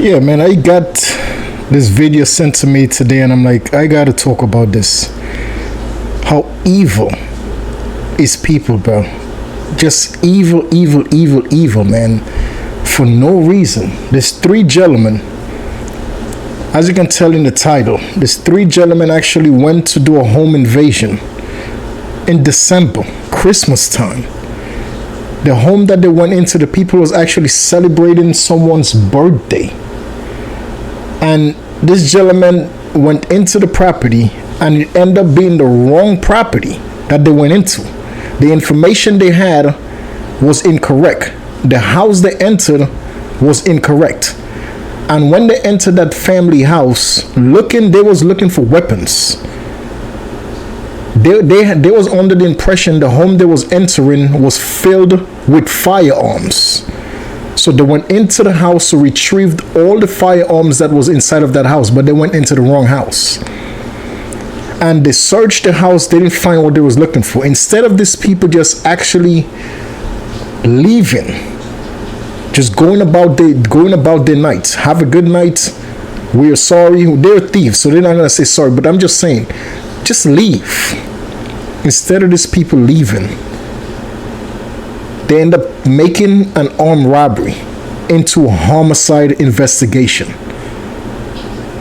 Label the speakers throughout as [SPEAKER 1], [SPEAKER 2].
[SPEAKER 1] Yeah, man, I got this video sent to me today, and I'm like, I gotta talk about this. How evil is people, bro? Just evil, evil, evil, evil, man. For no reason. There's three gentlemen. As you can tell in the title, these three gentlemen actually went to do a home invasion in December, Christmas time. The home that they went into, the people was actually celebrating someone's birthday. And this gentleman went into the property, and it ended up being the wrong property that they went into. The information they had was incorrect. The house they entered was incorrect. And when they entered that family house, they was looking for weapons. They was under the impression the home they was entering was filled with firearms. So they went into the house to retrieve all the firearms that was inside of that house, but they went into the wrong house. And they searched the house, they didn't find what they was looking for. Instead of these people just actually leaving, just going about their night, have a good night, we're sorry, they're thieves, so they're not gonna say sorry, but I'm just saying, just leave. Instead of these people leaving, they end up making an armed robbery into a homicide investigation.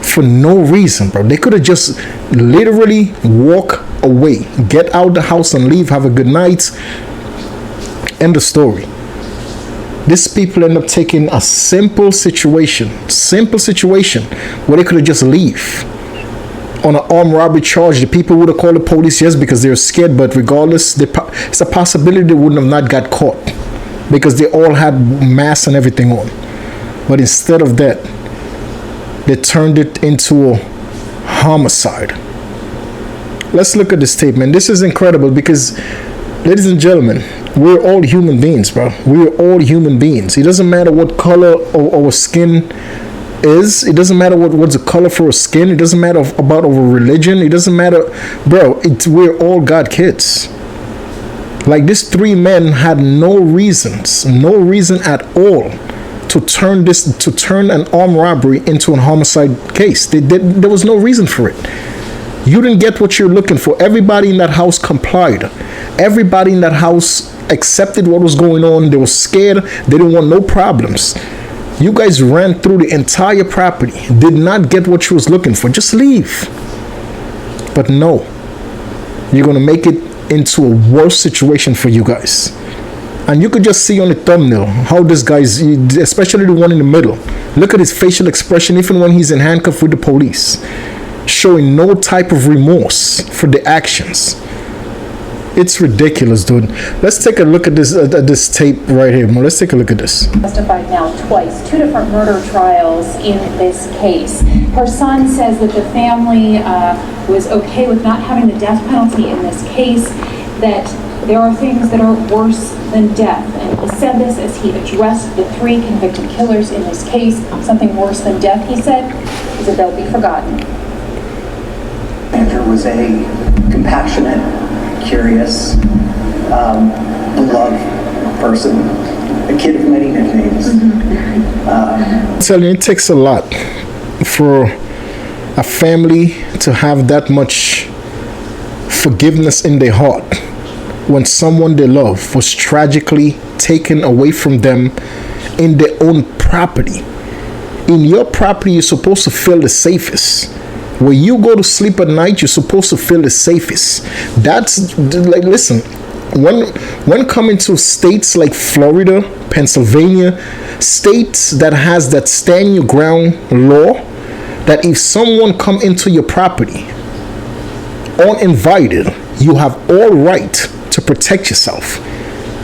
[SPEAKER 1] For no reason, bro. They could have just literally walk away, get out the house and leave, have a good night. End of story. These people end up taking a simple situation where they could have just leave. On an armed robbery charge, the people would have called the police, yes, because they're scared, but regardless, it's a possibility they wouldn't have not got caught because they all had masks and everything on. But instead of that, they turned it into a homicide. Let's look at this tape, man. This is incredible because, ladies and gentlemen, we're all human beings, bro. We're all human beings. It doesn't matter what color our skin is. It doesn't matter what's the color for our skin. It doesn't matter about our religion. It doesn't matter, bro. We're all God kids. Like, these three men had no reason at all to turn an armed robbery into a homicide case. There was no reason for it. You didn't get what you're looking for. Everybody in that house complied. Everybody in that house accepted what was going on. They were scared. They didn't want no problems. You guys ran through the entire property, did not get what you was looking for. Just leave. But no, you're gonna make it into a worse situation for you guys. And you could just see on the thumbnail how this guy's, especially the one in the middle, look at his facial expression even when he's in handcuffs with the police, showing no type of remorse for the actions. It's ridiculous, dude. Let's take a look at this tape right here. Let's take a look at this.
[SPEAKER 2] Testified now twice, two different murder trials in this case. Her son says that the family was okay with not having the death penalty in this case, that there are things that are worse than death. And he said this as he addressed the three convicted killers in this case. Something worse than death, he said, is that they'll be forgotten.
[SPEAKER 3] Andrew was a compassionate, curious, beloved person, a kid of many nicknames.
[SPEAKER 1] I'm telling you, it takes a lot for a family to have that much forgiveness in their heart when someone they love was tragically taken away from them in their own property. In your property, you're supposed to feel the safest. Where you go to sleep at night, you're supposed to feel the safest. That's like, listen, when coming to states like Florida, Pennsylvania, states that has that stand your ground law, that if someone come into your property uninvited, you have all right to protect yourself.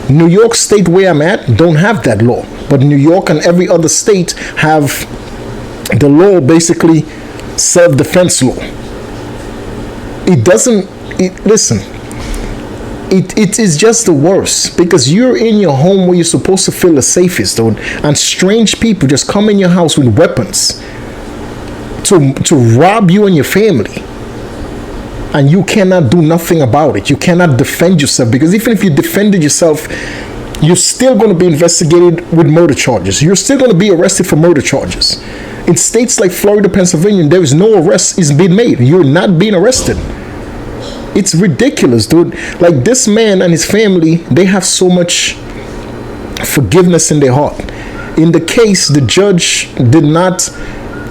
[SPEAKER 1] New York State, where I'm at, don't have that law, but New York and every other state have the law, basically self-defense law. It is just the worst, because you're in your home where you're supposed to feel the safest, dude, and strange people just come in your house with weapons to rob you and your family, and you cannot do nothing about it. You cannot defend yourself, because even if you defended yourself, you're still going to be investigated with murder charges. You're still going to be arrested for murder charges. In states like Florida, Pennsylvania, there is no arrest is being made. You're not being arrested. It's ridiculous, dude. Like, this man and his family, they have so much forgiveness in their heart. In the case, the judge did not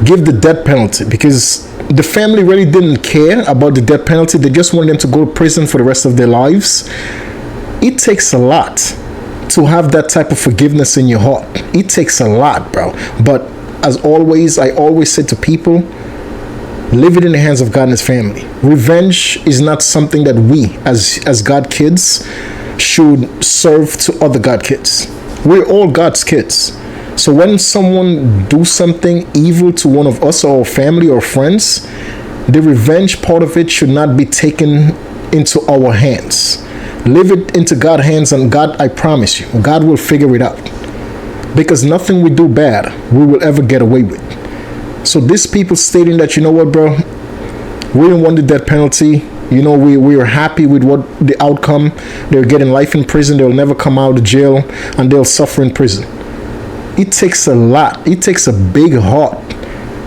[SPEAKER 1] give the death penalty because the family really didn't care about the death penalty. They just wanted them to go to prison for the rest of their lives. It takes a lot to have that type of forgiveness in your heart. It takes a lot, bro. But as always, I always say to people, leave it in the hands of God and his family. Revenge is not something that we as God kids should serve to other God kids. We're all God's kids. So when someone do something evil to one of us or our family or friends, the revenge part of it should not be taken into our hands. Leave it into God's hands, and God, I promise you, God will figure it out. Because nothing we do bad, we will ever get away with. So these people stating that, you know what, bro, we didn't want the death penalty. You know, we are happy with what the outcome. They're getting life in prison. They'll never come out of jail, and they'll suffer in prison. It takes a lot. It takes a big heart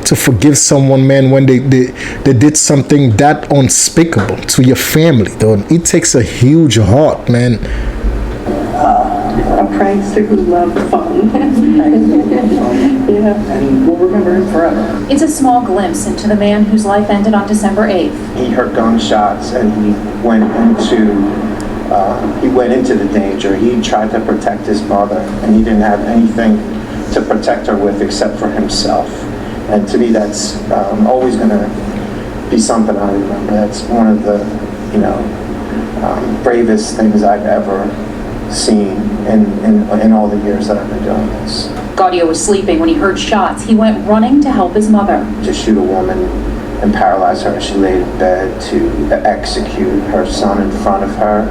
[SPEAKER 1] to forgive someone, man, when they did something that unspeakable to your family, though. It takes a huge heart, man.
[SPEAKER 4] A prankster who loved fun. Yeah.
[SPEAKER 3] And we'll remember him forever.
[SPEAKER 2] It's a small glimpse into the man whose life ended on December 8th.
[SPEAKER 5] He heard gunshots and he went into the danger. He tried to protect his mother, and he didn't have anything to protect her with except for himself. And to me, that's always going to be something I remember. That's one of the, bravest things I've ever seen in all the years that I've been doing this.
[SPEAKER 2] Gaudio was sleeping when he heard shots. He went running to help his mother.
[SPEAKER 5] To shoot a woman and paralyze her as she laid in bed, to execute her son in front of her,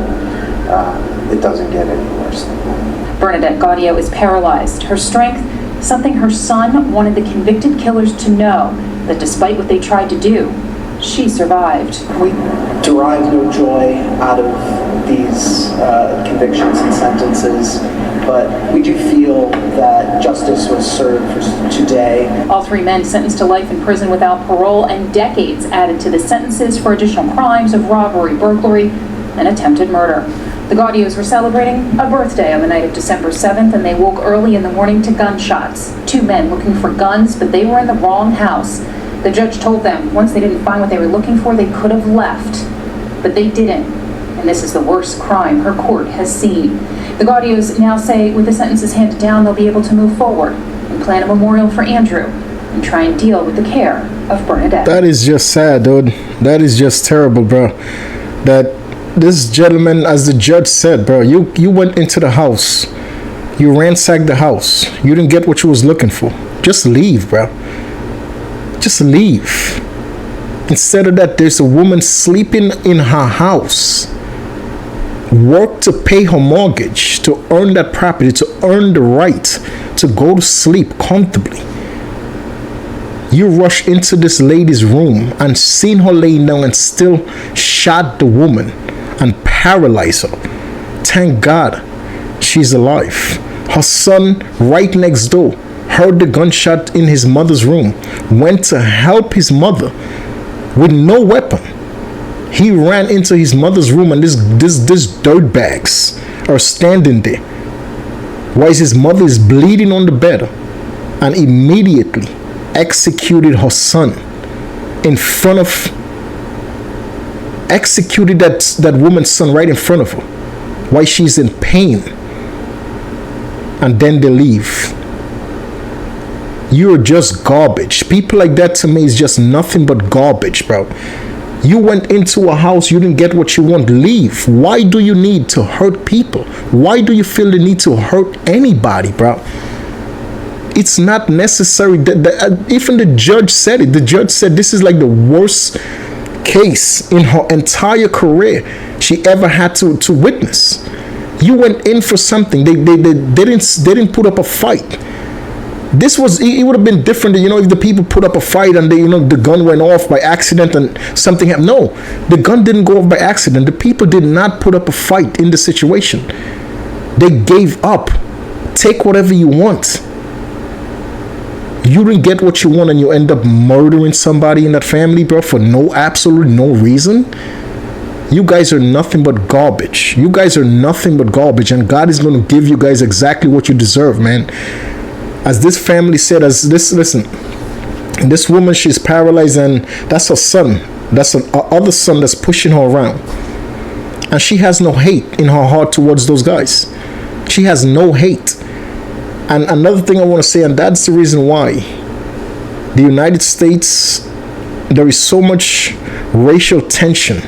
[SPEAKER 5] it doesn't get any worse than that.
[SPEAKER 2] Bernadette Gaudio is paralyzed. Her strength, something her son wanted the convicted killers to know, that despite what they tried to do, she survived.
[SPEAKER 3] We derive no joy out of these convictions and sentences, but we do feel that justice was served today.
[SPEAKER 2] All three men sentenced to life in prison without parole, and decades added to the sentences for additional crimes of robbery, burglary, and attempted murder. The Gaudios were celebrating a birthday on the night of December 7th, and they woke early in the morning to gunshots. Two men looking for guns, but they were in the wrong house. The judge told them once they didn't find what they were looking for, they could have left. But they didn't. And this is the worst crime her court has seen. The Gaudios now say with the sentences handed down, they'll be able to move forward and plan a memorial for Andrew and try and deal with the care of Bernadette.
[SPEAKER 1] That is just sad, dude. That is just terrible, bro. That this gentleman, as the judge said, bro, you went into the house. You ransacked the house. You didn't get what you was looking for. Just leave, bro. Just leave. Instead of that, there's a woman sleeping in her house. Work to pay her mortgage, to earn that property, to earn the right to go to sleep comfortably. You rush into this lady's room and seen her laying down and still shot the woman and paralyzed her. Thank God she's alive. Her son, right next door, heard the gunshot in his mother's room, went to help his mother with no weapon. He ran into his mother's room, and this dirt bags are standing there while his mother is bleeding on the bed, and immediately executed her son in front of, executed that woman's son right in front of her while she's in pain, and then they leave. You're just garbage. People like that to me is just nothing but garbage, bro. You went into a house, you didn't get what you want, leave. Why do you need to hurt people? Why do you feel the need to hurt anybody, bro? It's not necessary. Even the judge said it. The judge said this is like the worst case in her entire career she ever had to witness. You went in for something. They didn't put up a fight. This was, it would have been different, if the people put up a fight and the gun went off by accident and something happened. No, the gun didn't go off by accident. The people did not put up a fight in the situation. They gave up. Take whatever you want. You didn't get what you want and you end up murdering somebody in that family, bro, for absolutely no reason. You guys are nothing but garbage. You guys are nothing but garbage, and God is going to give you guys exactly what you deserve, man. As this family said, listen, this woman, she's paralyzed, and that's her son. That's an other son that's pushing her around. And she has no hate in her heart towards those guys. She has no hate. And another thing I want to say, and that's the reason why the United States, there is so much racial tension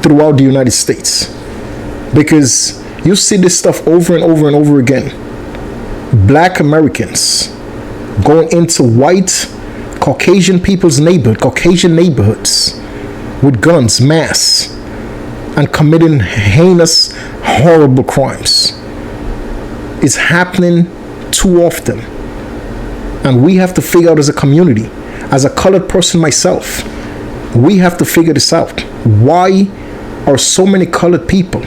[SPEAKER 1] throughout the United States. Because you see this stuff over and over and over again. Black Americans going into white Caucasian people's Caucasian neighborhoods with guns, mass, and committing heinous, horrible crimes. It's happening too often. And we have to figure out as a community, as a colored person myself, we have to figure this out. Why are so many colored people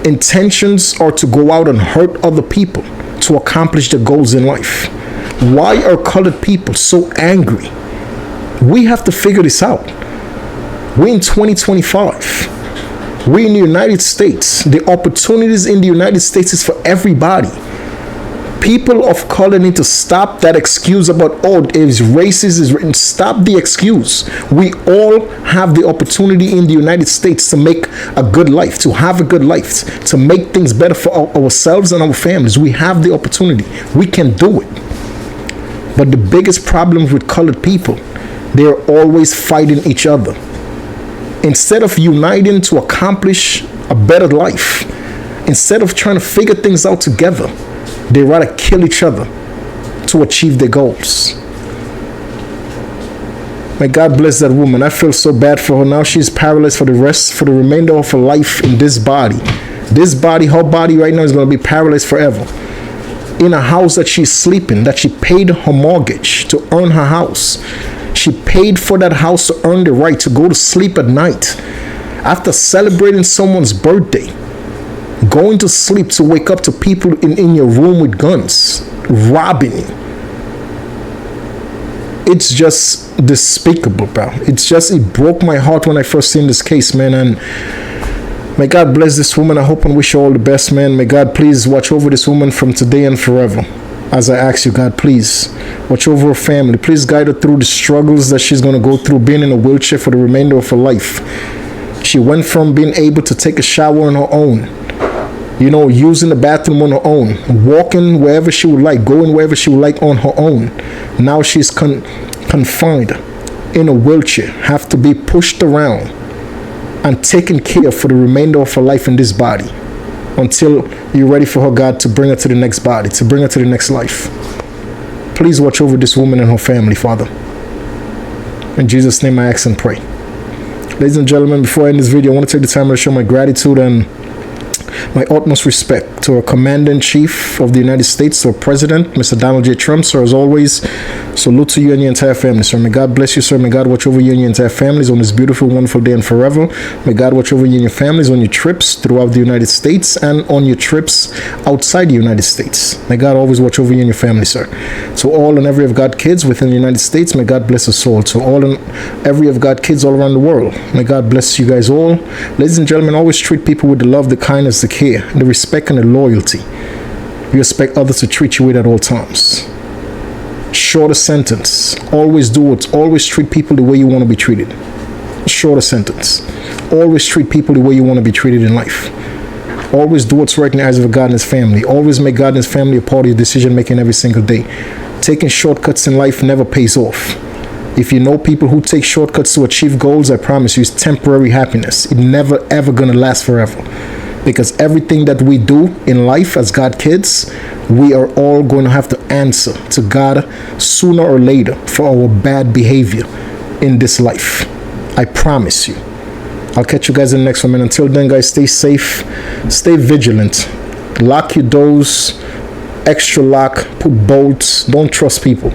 [SPEAKER 1] intentions are to go out and hurt other people to accomplish their goals in life? Why are colored people so angry? We have to figure this out. We're in 2025. We're in the United States. The opportunities in the United States is for everybody. People of color need to stop that excuse about, oh, it's racist, is written. Stop the excuse. We all have the opportunity in the United States to make a good life, to have a good life, to make things better for ourselves and our families. We have the opportunity. We can do it. But the biggest problem with colored people, they're always fighting each other. Instead of uniting to accomplish a better life, instead of trying to figure things out together, they rather kill each other to achieve their goals. May God bless that woman. I feel so bad for her. Now she's paralyzed for the remainder of her life in this body. This body, her body right now is going to be paralyzed forever. In a house that she's sleeping, that she paid her mortgage to earn her house. She paid for that house to earn the right to go to sleep at night. After celebrating someone's birthday, going to sleep to wake up to people in your room with guns, robbing you. It's just despicable, bro. It broke my heart when I first seen this case, man. And may God bless this woman. I hope and wish her all the best, man. May God please watch over this woman from today and forever. As I ask you, God, please watch over her family. Please guide her through the struggles that she's going to go through being in a wheelchair for the remainder of her life. She went from being able to take a shower on her own, using the bathroom on her own, walking wherever she would like, going wherever she would like on her own. Now she's confined in a wheelchair, have to be pushed around and taken care of for the remainder of her life in this body until you're ready for her, God, to bring her to the next body, to bring her to the next life. Please watch over this woman and her family, Father. In Jesus' name I ask and pray. Ladies and gentlemen, before I end this video, I want to take the time to show my gratitude and my utmost respect to our Commander-in-Chief of the United States, our President, Mr. Donald J. Trump. Sir, as always, salute to you and your entire family, sir. May God bless you, sir. May God watch over you and your entire families on this beautiful, wonderful day and forever. May God watch over you and your families on your trips throughout the United States and on your trips outside the United States. May God always watch over you and your family, sir. To all and every of God's kids within the United States, may God bless us all. To all and every of God's kids all around the world, may God bless you guys all. Ladies and gentlemen, always treat people with the love, the kindness, the care, the respect, and the loyalty you expect others to treat you with at all times. Shorter sentence. Always treat people the way you want to be treated. Shorter sentence. Always treat people the way you want to be treated in life. Always do what's right in the eyes of God and His family. Always make God and His family a part of your decision making every single day. Taking shortcuts in life never pays off. If you know people who take shortcuts to achieve goals, I promise you it's temporary happiness. It's never ever gonna last forever. Because everything that we do in life as God kids, we are all going to have to answer to God sooner or later for our bad behavior in this life. I promise you. I'll catch you guys in the next one, man. Until then, guys, stay safe, stay vigilant, lock your doors, extra lock, put bolts, don't trust people.